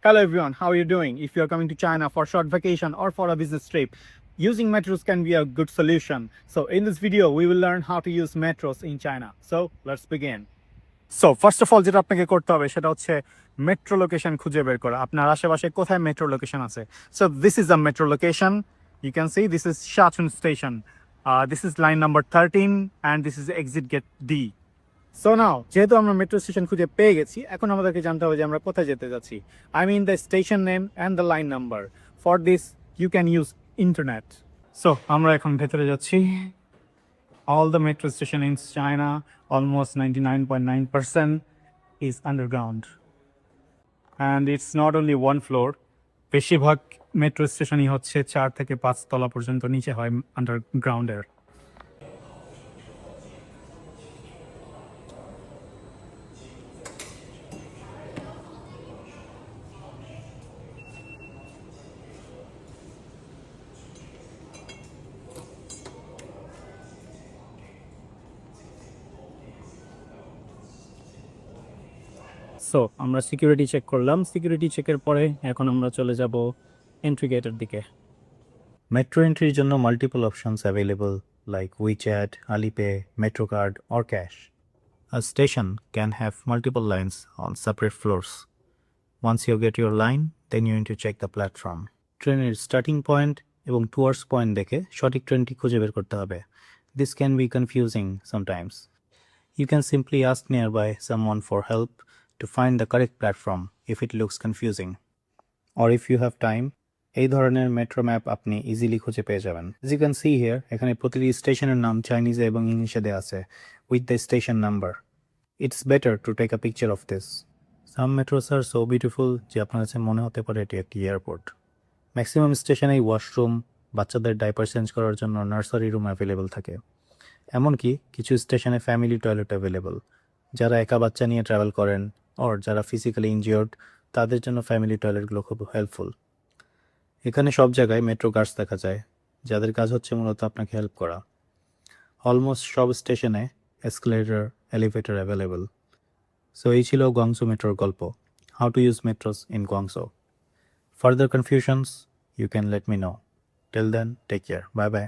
Hello everyone, how are you doing? If you are coming to China for short vacation or for a business trip, using metros can be a good solution. So in this video, we will learn how to use metros in China. So let's begin. So first of all, যেটা আপনাকে করতে হবে সেটা হচ্ছে metro location খুঁজে বের করা। আপনার আশেপাশে কোথায় মেট্রো লোকেশন আছে? So this is a metro location. You can see this is Shachun station. This is line number 13 and this is exit gate D. So now যেহেতু আমরা মেট্রো স্টেশন খুঁজে পেয়ে গেছি, এখন আমাদেরকে জানতে হবে যে আমরা কোথায় যেতে যাচ্ছি। I mean the station name and the line number. For this you can use internet. So আমরা এখন ভেতরে যাচ্ছি। All the metro station in China, almost 99.9% is underground and it's not only one floor. বেশিরভাগ metro স্টেশনই হচ্ছে 4 থেকে 5 তলা পর্যন্ত নিচে হয় আন্ডারগ্রাউন্ডের। সো আমরা সিকিউরিটি চেক করলাম। সিকিউরিটি চেকের পরে এখন আমরা চলে যাব এন্ট্রি গেটের দিকে। Metro entry is no multiple options available like WeChat, Alipay, Metro card or cash. A station can have multiple lines on separate floors. Once you get your line, then you need to check the platform. ট্রেনের starting point এবং towards point দেখে সঠিক ট্রেনটি খুঁজে বের করতে হবে। This can be confusing sometimes. You can simply ask nearby someone for help to find the correct platform if it looks confusing. Or if you have time, এই ধরনের মেট্রো ম্যাপ আপনি ইজিলি খুঁজে পেয়ে যাবেন। As you can see here, এখানে প্রতিটি স্টেশনের নাম চাইনিজে এবং ইংলিশে দেওয়া আছে with the station number. It's better to take a picture of this. Some metros are so beautiful যে আপনার কাছে মনে হতে পারে এটি একটি এয়ারপোর্ট। ম্যাক্সিমাম স্টেশনেই ওয়াশরুম, বাচ্চাদের ডাইপার চেঞ্জ করার জন্য নার্সারি রুম অ্যাভেলেবল থাকে। এমনকি কিছু স্টেশনে ফ্যামিলি টয়লেট অ্যাভেলেবল। যারা একা বাচ্চা নিয়ে ট্রাভেল করেন অর যারা ফিজিক্যালি ইনজিওর্ড তাদের জন্য ফ্যামিলি টয়লেটগুলো খুব হেল্পফুল। এখানে সব জায়গায় মেট্রো গার্ডস দেখা যায় যাদের কাজ হচ্ছে মূলত আপনাকে হেল্প করা। অলমোস্ট সব স্টেশনে এসকেলেটর, এলিভেটর অ্যাভেলেবল। সো এই ছিল গুয়াংজু মেট্রোর গল্প, how to use metros in Guangzhou. Further confusions you can let me know. Till then take care, bye by.